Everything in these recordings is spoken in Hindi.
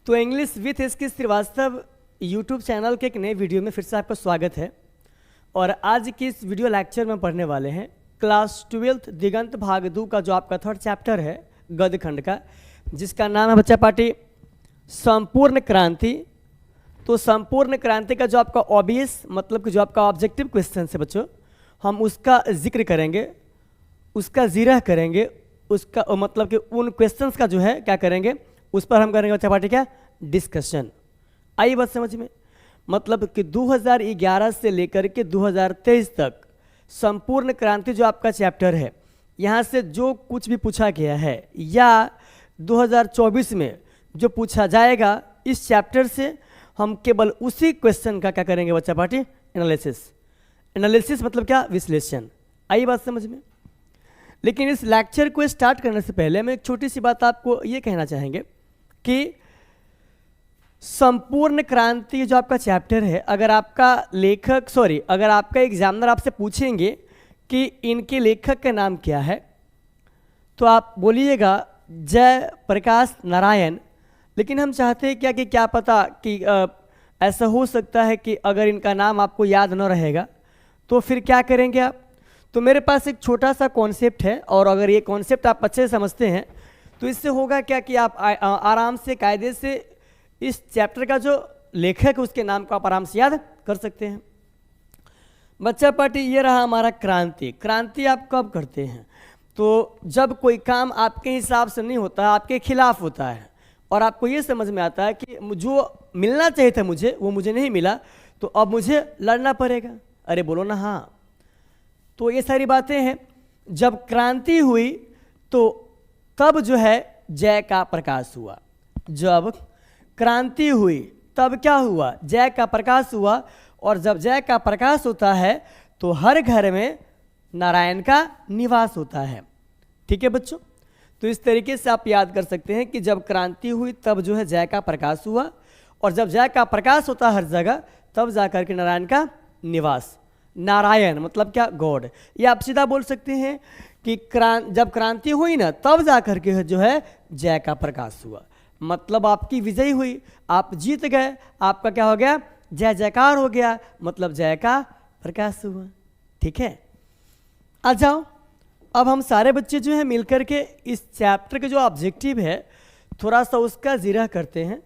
तो English with SK Srivastava YouTube channel के एक नए वीडियो में फिर से आपका स्वागत है। और आज की इस वीडियो लेक्चर में पढ़ने वाले हैं क्लास 12th दिगंत भाग 2 का जो आपका थर्ड चैप्टर है गद्य खंड का, जिसका नाम है बच्चा पार्टी संपूर्ण क्रांति। तो संपूर्ण क्रांति का जो आपका ऑब्वियस मतलब कि जो आपका ऑब्जेक्टिव क्वेश्चन है बच्चों, हम उसका जिक्र करेंगे, उसका जिरह करेंगे, उसका मतलब कि उन क्वेश्चंस का जो है क्या करेंगे, उस पर हम करेंगे बच्चा पार्टी क्या डिस्कशन। आई बात समझ में? मतलब कि 2011 से लेकर के 2023 तक संपूर्ण क्रांति जो आपका चैप्टर है, यहाँ से जो कुछ भी पूछा गया है या 2024 में जो पूछा जाएगा इस चैप्टर से, हम केवल उसी क्वेश्चन का क्या करेंगे बच्चा पार्टी एनालिसिस। एनालिसिस मतलब क्या, विश्लेषण। आई बात समझ में? लेकिन इस लेक्चर को स्टार्ट करने से पहले हम एक छोटी सी बात आपको ये कहना चाहेंगे कि संपूर्ण क्रांति जो आपका चैप्टर है, अगर आपका एग्जामिनर आपसे पूछेंगे कि इनके लेखक का नाम क्या है, तो आप बोलिएगा जय प्रकाश नारायण। लेकिन हम चाहते हैं क्या कि क्या पता कि ऐसा हो सकता है कि अगर इनका नाम आपको याद न रहेगा तो फिर क्या करेंगे आप? तो मेरे पास एक छोटा सा कॉन्सेप्ट है, और अगर ये कॉन्सेप्ट आप अच्छे से समझते हैं तो इससे होगा क्या कि आप आराम से कायदे से इस चैप्टर का जो लेखक है उसके नाम को आप आराम से याद कर सकते हैं। बच्चा पार्टी ये रहा हमारा क्रांति। क्रांति आप कब करते हैं? तो जब कोई काम आपके हिसाब से नहीं होता, आपके खिलाफ होता है, और आपको ये समझ में आता है कि जो मिलना चाहिए था मुझे वो मुझे नहीं मिला, तो अब मुझे लड़ना पड़ेगा। अरे बोलो ना हाँ। तो ये सारी बातें हैं। जब क्रांति हुई तो तब जो है जय का प्रकाश हुआ। जब क्रांति हुई तब क्या हुआ? जय का प्रकाश हुआ। और जब जय का प्रकाश होता है तो हर घर में नारायण का निवास होता है। ठीक है बच्चों? तो इस तरीके से आप याद कर सकते हैं कि जब क्रांति हुई तब जो है जय का प्रकाश हुआ, और जब जय का प्रकाश होता है हर जगह तब जाकर के नारायण का निवास। नारायण मतलब क्या? गॉड। ये आप सीधा बोल सकते हैं कि जब क्रांति हुई ना तब जाकर के जो है जय का प्रकाश हुआ। मतलब आपकी विजय हुई, आप जीत गए, आपका क्या हो गया? जय जयकार हो गया, मतलब जय का प्रकाश हुआ। ठीक है, आ जाओ अब हम सारे बच्चे जो है मिलकर के इस चैप्टर के जो ऑब्जेक्टिव है थोड़ा सा उसका जिरह करते हैं,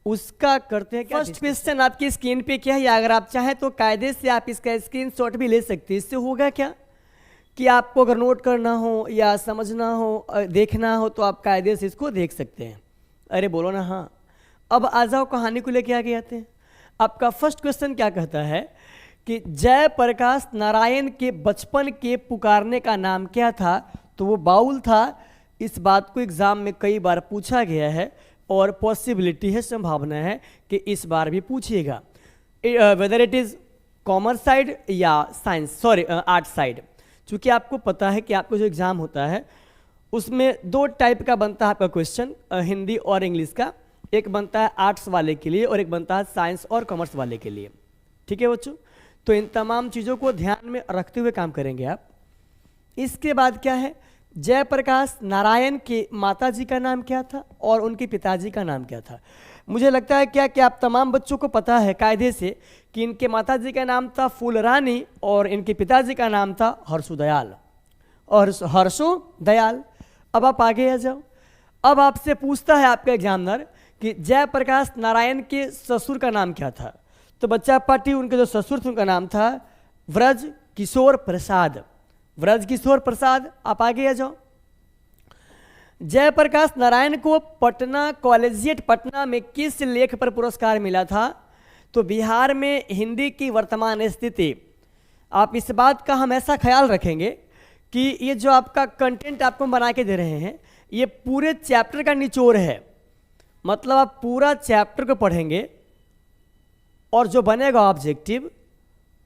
उसका करते हैं। फर्स्ट क्वेश्चन आपकी स्क्रीन पे क्या है, या अगर आप चाहें तो कायदे से आप इसका स्क्रीनशॉट भी ले सकते हैं। इससे होगा क्या कि आपको अगर नोट करना हो या समझना हो, देखना हो, तो आप कायदे से इसको देख सकते हैं। अरे बोलो ना हाँ। अब आ जाओ कहानी को लेके आगे आते हैं। आपका फर्स्ट क्वेश्चन क्या कहता है कि जय प्रकाश नारायण के बचपन के पुकारने का नाम क्या था? तो वो बाउल था। इस बात को एग्जाम में कई बार पूछा गया है और पॉसिबिलिटी है, संभावना है कि इस बार भी पूछिएगा, whether it is commerce side या आर्ट साइड। चूंकि आपको पता है कि आपको जो एग्जाम होता है उसमें दो टाइप का बनता है आपका क्वेश्चन, हिंदी और इंग्लिश का। एक बनता है आर्ट्स वाले के लिए और एक बनता है साइंस और कॉमर्स वाले के लिए। ठीक है बच्चों? तो इन तमाम चीज़ों को ध्यान में रखते हुए काम करेंगे आप। इसके बाद क्या है, जयप्रकाश नारायण के माताजी का नाम क्या था और उनके पिताजी का नाम क्या था? मुझे लगता है क्या कि आप तमाम बच्चों को पता है कायदे से कि इनके माताजी का नाम था फूलरानी और इनके पिताजी का नाम था हर्षोदयाल और हर्षोदयाल। अब आप आगे आ जाओ। अब आपसे पूछता है आपका एग्जामिनर कि जयप्रकाश नारायण के ससुर का नाम क्या था? तो बच्चा पार्टी उनके जो ससुर थे उनका नाम था व्रज किशोर प्रसाद। व्रज किशोर प्रसाद। आप आगे आ जाओ। जयप्रकाश नारायण को पटना कॉलेजिएट पटना में किस लेख पर पुरस्कार मिला था? तो बिहार में हिंदी की वर्तमान स्थिति। आप इस बात का हमेशा ख्याल रखेंगे कि ये जो आपका कंटेंट आपको बना के दे रहे हैं ये पूरे चैप्टर का निचोड़ है। मतलब आप पूरा चैप्टर को पढ़ेंगे और जो बनेगा ऑब्जेक्टिव,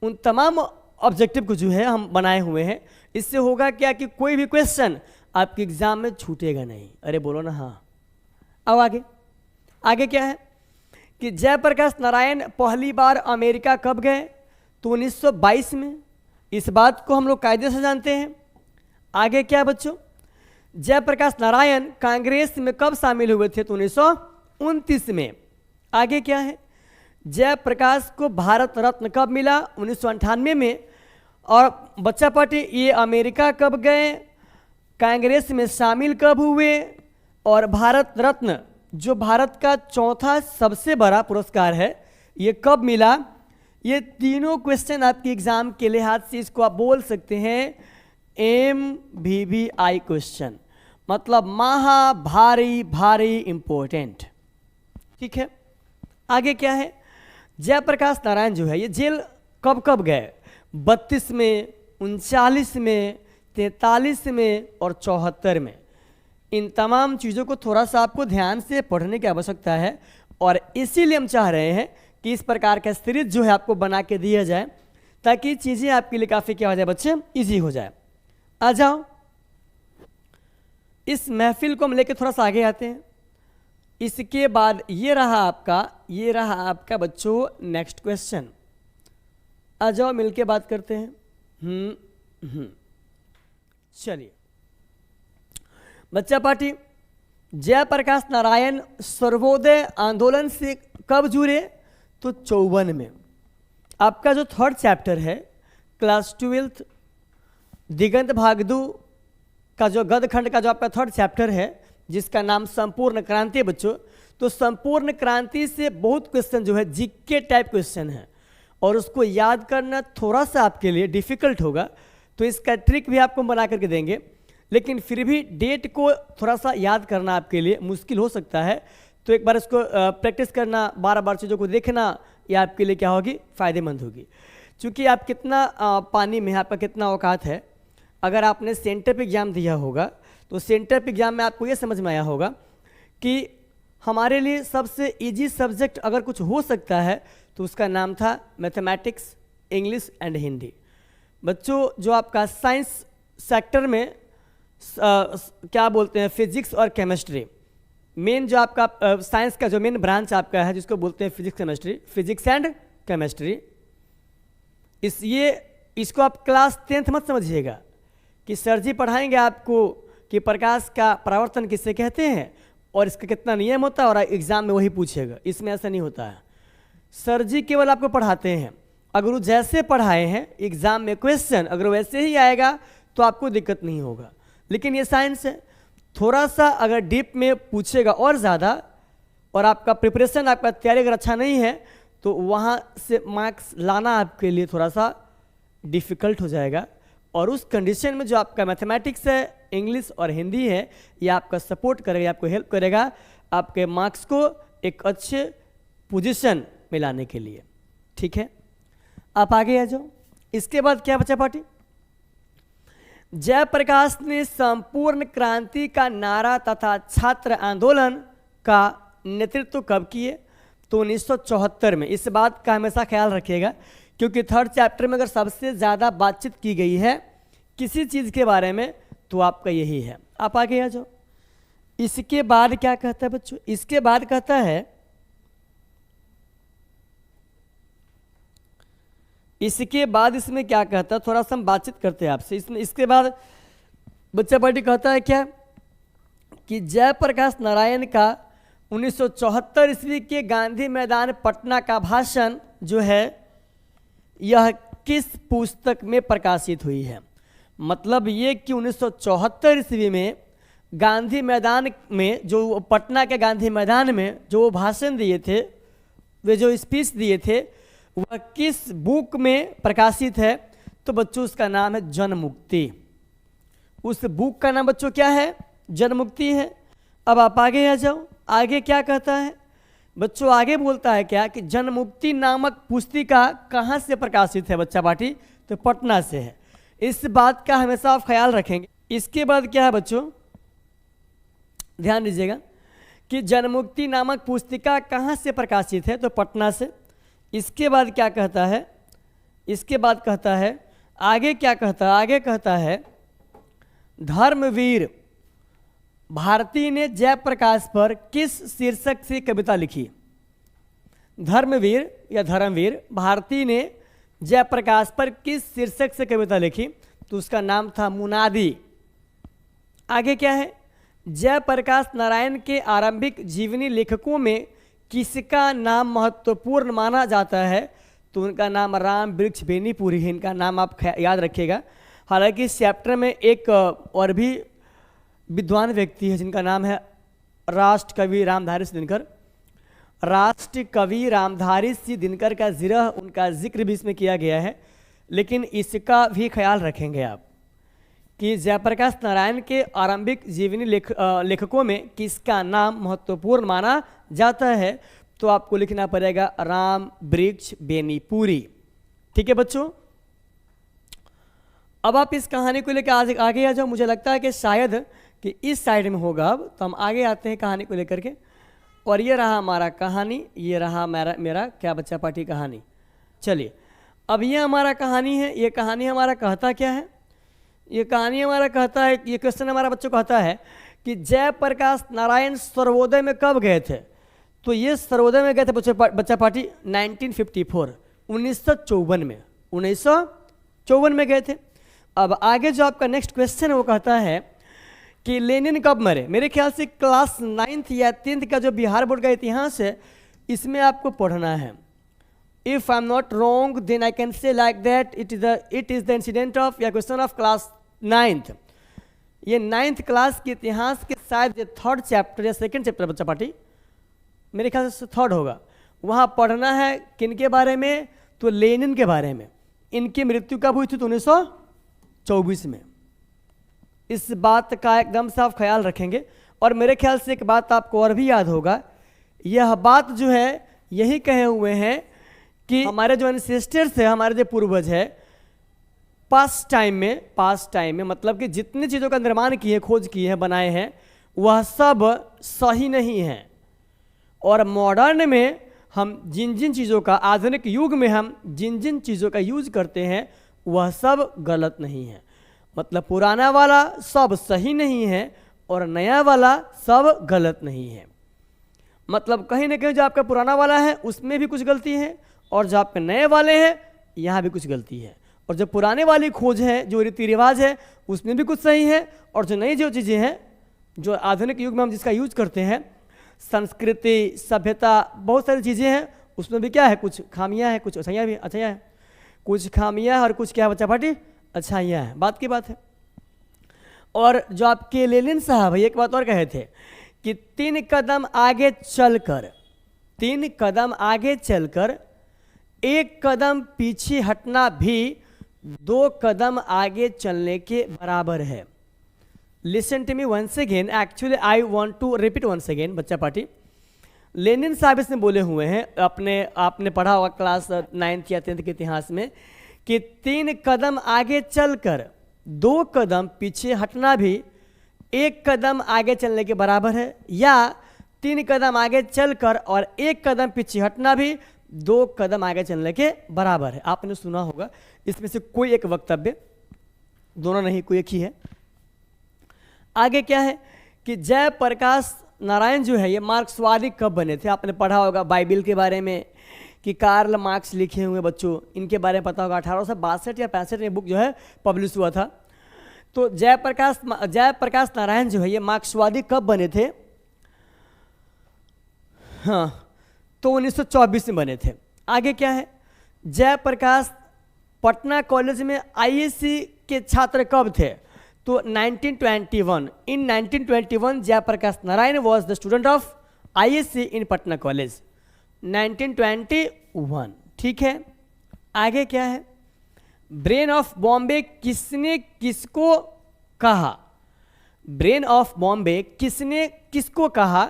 उन तमाम ऑब्जेक्टिव को जो है हम बनाए हुए हैं। इससे होगा क्या कि कोई भी क्वेश्चन आपके एग्जाम में छूटेगा नहीं। अरे बोलो ना हाँ। अब आगे क्या है कि जयप्रकाश नारायण पहली बार अमेरिका कब गए? तो 1922 में। इस बात को हम लोग कायदे से जानते हैं। आगे क्या बच्चों, जयप्रकाश नारायण कांग्रेस में कब शामिल हुए थे? तो 1929 में। आगे क्या है, जयप्रकाश को भारत रत्न कब मिला? 1998 में। और बच्चा पार्टी ये अमेरिका कब गए, कांग्रेस में शामिल कब हुए, और भारत रत्न जो भारत का चौथा सबसे बड़ा पुरस्कार है ये कब मिला? ये तीनों क्वेश्चन आपके एग्जाम के लिहाज से इसको आप बोल सकते हैं MVVI क्वेश्चन, मतलब महा भारी भारी इंपॉर्टेंट। ठीक है, आगे क्या है, जयप्रकाश नारायण जो है ये जेल कब कब गए? 32 में, 39 में, 43 में और 74 में। इन तमाम चीज़ों को थोड़ा सा आपको ध्यान से पढ़ने की आवश्यकता है, और इसीलिए हम चाह रहे हैं कि इस प्रकार का सीरीज जो है आपको बना के दिया जाए, ताकि चीज़ें आपके लिए काफ़ी क्या हो जाए बच्चे, ईजी हो जाए। आ जाओ, इस महफिल को हम लेके थोड़ा सा आगे आते हैं। इसके बाद ये रहा आपका बच्चों नेक्स्ट क्वेश्चन। आ जाओ मिलके बात करते हैं। चलिए बच्चा पार्टी, जयप्रकाश नारायण सर्वोदय आंदोलन से कब जुड़े? तो 54 में। आपका जो थर्ड चैप्टर है क्लास 12 दिगंत भागदू का जो गदखंड का जो आपका थर्ड चैप्टर है जिसका नाम संपूर्ण क्रांति है बच्चों, तो संपूर्ण क्रांति से बहुत क्वेश्चन जो है जीके टाइप क्वेश्चन है, और उसको याद करना थोड़ा सा आपके लिए डिफिकल्ट होगा, तो इसका ट्रिक भी आपको बना करके देंगे, लेकिन फिर भी डेट को थोड़ा सा याद करना आपके लिए मुश्किल हो सकता है। तो एक बार इसको प्रैक्टिस करना, बार बार चीज़ों को देखना, ये आपके लिए क्या होगी, फ़ायदेमंद होगी। क्योंकि आप कितना पानी में, आपका कितना औकात है। अगर आपने सेंटर पे एग्ज़ाम दिया होगा तो सेंटर पे एग्ज़ाम में आपको ये समझ में आया होगा कि हमारे लिए सबसे इजी सब्जेक्ट अगर कुछ हो सकता है तो उसका नाम था मैथमेटिक्स, इंग्लिश एंड हिंदी। बच्चों जो आपका साइंस सेक्टर में क्या बोलते हैं, फिजिक्स और केमिस्ट्री, मेन जो आपका साइंस का जो मेन ब्रांच आपका है जिसको बोलते हैं physics chemistry, physics and chemistry, इसको आप क्लास 10th मत समझिएगा कि सर जी पढ़ाएंगे आपको कि प्रकाश का परावर्तन किससे कहते हैं और इसका कितना नियम होता है और एग्जाम में वही पूछेगा। इसमें ऐसा नहीं होता है। सर जी केवल आपको पढ़ाते हैं, अगर वो जैसे पढ़ाए हैं एग्जाम में क्वेश्चन अगर वैसे ही आएगा तो आपको दिक्कत नहीं होगा। लेकिन ये साइंस है, थोड़ा सा अगर डीप में पूछेगा और ज़्यादा, और आपका प्रिपरेशन, आपका तैयारी अगर अच्छा नहीं है तो वहाँ से मार्क्स लाना आपके लिए थोड़ा सा डिफ़िकल्ट हो जाएगा। और उस कंडीशन में जो आपका मैथमेटिक्स है, इंग्लिश और हिंदी है, ये आपका सपोर्ट करेगा, आपको हेल्प करेगा आपके मार्क्स को एक अच्छे पोजीशन में लाने के लिए। ठीक है, आप आगे आ जाओ। इसके बाद क्या बचा पार्टी, जयप्रकाश ने संपूर्ण क्रांति का नारा तथा छात्र आंदोलन का नेतृत्व कब किए? तो 1974 में। इस बात का हमेशा ख्याल रखिएगा क्योंकि थर्ड चैप्टर में अगर सबसे ज़्यादा बातचीत की गई है किसी चीज़ के बारे में तो आपका यही है। आप आगे आ जाओ। इसके बाद क्या कहता है बच्चों, इसके बाद कहता है, इसके बाद इसमें क्या कहता है, थोड़ा सा हम बातचीत करते हैं आपसे। इसमें इसके बाद बच्चा पार्टी कहता है क्या कि जयप्रकाश नारायण का 1974 ईस्वी के गांधी मैदान पटना का भाषण जो है यह किस पुस्तक में प्रकाशित हुई है। मतलब ये कि 1974 ईस्वी में गांधी मैदान में, जो पटना के गांधी मैदान में जो वो भाषण दिए थे, वे जो स्पीच दिए थे, वह किस बुक में प्रकाशित है? तो बच्चों उसका नाम है जनमुक्ति। उस बुक का नाम बच्चों क्या है? जनमुक्ति है। अब आप आगे आ जाओ। आगे क्या कहता है बच्चों, आगे बोलता है क्या कि जनमुक्ति नामक पुस्तिका कहाँ से प्रकाशित है बच्चा पार्टी? तो पटना से है। इस बात का हमेशा आप ख्याल रखेंगे। इसके बाद क्या है बच्चों, ध्यान दीजिएगा कि जनमुक्ति नामक पुस्तिका कहाँ से प्रकाशित है? तो पटना से। इसके बाद क्या कहता है, इसके बाद कहता है, आगे क्या कहता है, आगे कहता है धर्मवीर भारती ने जयप्रकाश पर किस शीर्षक से कविता लिखी? धर्मवीर या धर्मवीर भारती ने जयप्रकाश पर किस शीर्षक से कविता लिखी? तो उसका नाम था मुनादी। आगे क्या है, जयप्रकाश नारायण के आरंभिक जीवनी लेखकों में किसका नाम महत्वपूर्ण माना जाता है? तो उनका नाम राम वृक्ष बेनीपुरी है, इनका नाम आप याद रखिएगा। हालांकि इस चैप्टर में एक और भी विद्वान व्यक्ति है जिनका नाम है राष्ट्र कवि रामधारी सिंह दिनकर। राष्ट्र कवि रामधारी सिंह दिनकर का उनका जिक्र भी इसमें किया गया है, लेकिन इसका भी ख्याल रखेंगे आप कि जयप्रकाश नारायण के आरंभिक जीवनी लेखकों में किसका नाम महत्वपूर्ण माना जाता है? तो आपको लिखना पड़ेगा राम वृक्ष बेनीपुरी। ठीक है बच्चों, अब आप इस कहानी को लेकर आगे आ जाओ। मुझे लगता है कि शायद कि इस साइड में होगा। अब तो हम आगे आते हैं कहानी को लेकर के। और ये रहा हमारा कहानी, ये रहा मेरा क्या बच्चा पार्टी कहानी। चलिए, अब ये हमारा कहानी है। ये कहानी हमारा कहता क्या है? ये कहानी हमारा कहता है, ये क्वेश्चन हमारा बच्चों कहता है कि जयप्रकाश नारायण सर्वोदय में कब गए थे? तो ये सर्वोदय में गए थे बच्चा पार्टी 1954, 1954 में, 1954 में गए थे। अब आगे जो आपका नेक्स्ट क्वेश्चन है वो कहता है कि लेनिन कब मरे? मेरे ख्याल से क्लास 9th या 10th का जो बिहार बोर्ड का इतिहास है इसमें आपको पढ़ना है। If I am not wrong then I can say like that it is the incident of या क्वेश्चन ऑफ क्लास 9th। ये 9th क्लास के इतिहास के शायद ये 3rd चैप्टर या 2nd चैप्टर बच्चा पार्टी, मेरे ख्याल से 3rd होगा। वहाँ पढ़ना है किनके बारे में? तो लेनिन के बारे में। इनकी मृत्यु कब हुई थी? तो 1924 में। इस बात का एकदम साफ ख्याल रखेंगे। और मेरे ख्याल से एक बात आपको और भी याद होगा, यह बात जो है यही कहे हुए हैं कि हमारे जो एंसेस्टर्स है, हमारे जो पूर्वज है, पास्ट टाइम में मतलब कि जितनी चीज़ों का निर्माण किए, खोज किए हैं, बनाए हैं, वह सब सही नहीं है। और मॉडर्न में हम जिन जिन चीज़ों का, आधुनिक युग में हम जिन जिन चीज़ों का यूज करते हैं वह सब गलत नहीं है। मतलब पुराना वाला सब सही नहीं है और नया वाला सब गलत नहीं है। मतलब कहीं ना कहीं जो आपका पुराना वाला है उसमें भी कुछ गलती है, और जो आपके नए वाले हैं यहाँ भी कुछ गलती है। और जो पुराने वाली खोज है, जो रीति रिवाज है, उसमें भी कुछ सही है। और जो नई जो चीज़ें हैं, जो आधुनिक युग में हम जिसका यूज करते हैं, संस्कृति, सभ्यता, बहुत सारी चीज़ें हैं, उसमें भी क्या है, कुछ खामियां हैं, कुछ अच्छाइयाँ भी अच्छाइयाँ हैं, कुछ खामियां और कुछ क्या बच्चा पार्टी अच्छाइयाँ हैं। बात की बात है। और जो आपके लेनिन साहब एक बात और कहे थे कि 3 कदम आगे चलकर 1 कदम पीछे हटना भी 2 कदम आगे चलने के बराबर है। Listen to me once again, actually I want to repeat once again बच्चा पार्टी। लेनिन साहब इसमें बोले हुए हैं, आपने पढ़ा होगा क्लास 9th या 10th के इतिहास में, कि 3 कदम आगे चलकर 2 कदम पीछे हटना भी 1 कदम आगे चलने के बराबर है, या 3 कदम आगे चलकर और 1 कदम पीछे हटना भी 2 कदम आगे चलने के बराबर है। आपने सुना होगा। इसमें से कोई एक वक्तव्य, दोनों नहीं, कोई एक ही है। आगे क्या है कि जयप्रकाश नारायण जो है ये मार्क्सवादी कब बने थे? आपने पढ़ा होगा बाइबिल के बारे में कि कार्ल मार्क्स लिखे हुए बच्चों, इनके बारे में पता होगा। 1862 या 65 में बुक जो है पब्लिश हुआ था। तो जयप्रकाश नारायण जो है ये मार्क्सवादी कब बने थे? हाँ, तो 1924 में बने थे। आगे क्या है, जयप्रकाश पटना कॉलेज में आईएससी के छात्र कब थे? तो 1921। In 1921 Jayaprakash Narayan was the student of ISC in Patna college, 1921। ठीक है, आगे क्या है, ब्रेन ऑफ बॉम्बे किसने किसको कहा? ब्रेन ऑफ बॉम्बे किसने किसको कहा?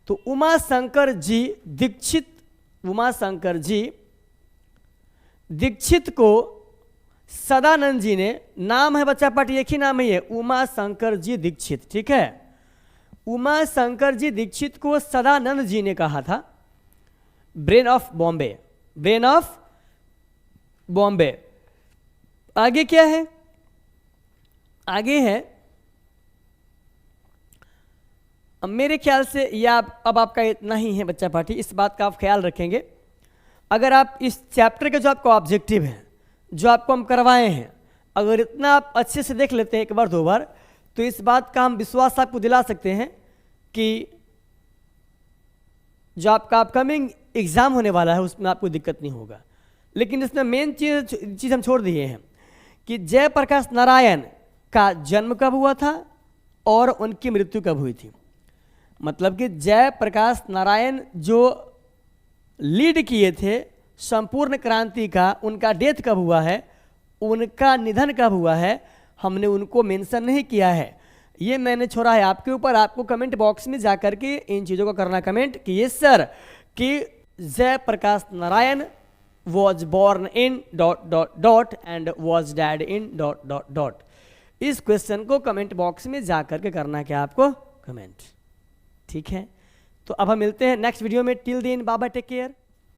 तो उमा शंकर जी दीक्षित को सदानंद जी ने, नाम है बच्चा पार्टी, एक ही नाम है ये, उमा शंकर जी दीक्षित। ठीक है, उमा शंकर जी दीक्षित को सदानंद जी ने कहा था। Brain of Bombay. आगे क्या है, आगे है, अब मेरे ख्याल से यह अब आपका इतना ही है बच्चा पार्टी। इस बात का आप ख्याल रखेंगे। अगर आप इस चैप्टर के जो आपका ऑब्जेक्टिव है, जो आपको हम करवाए हैं, अगर इतना आप अच्छे से देख लेते हैं 1 बार 2 बार, तो इस बात का हम विश्वास आपको दिला सकते हैं कि जो आपका अपकमिंग एग्ज़ाम होने वाला है उसमें आपको दिक्कत नहीं होगा। लेकिन इसमें मेन चीज़ हम छोड़ दिए हैं कि जयप्रकाश नारायण का जन्म कब हुआ था और उनकी मृत्यु कब हुई थी। मतलब कि जयप्रकाश नारायण जो लीड किए थे संपूर्ण क्रांति का, उनका डेथ कब हुआ है, उनका निधन कब हुआ है, हमने उनको मेंशन नहीं किया है। ये मैंने छोड़ा है आपके ऊपर। आपको कमेंट बॉक्स में जाकर के इन चीज़ों को करना कमेंट कि यस सर कि Jayaprakash Narayan was born in ... and was died in ... इस क्वेश्चन को कमेंट बॉक्स में जाकर के करना है क्या आपको कमेंट। ठीक है, तो अब हम मिलते हैं नेक्स्ट वीडियो में। Till then bye bye, take care.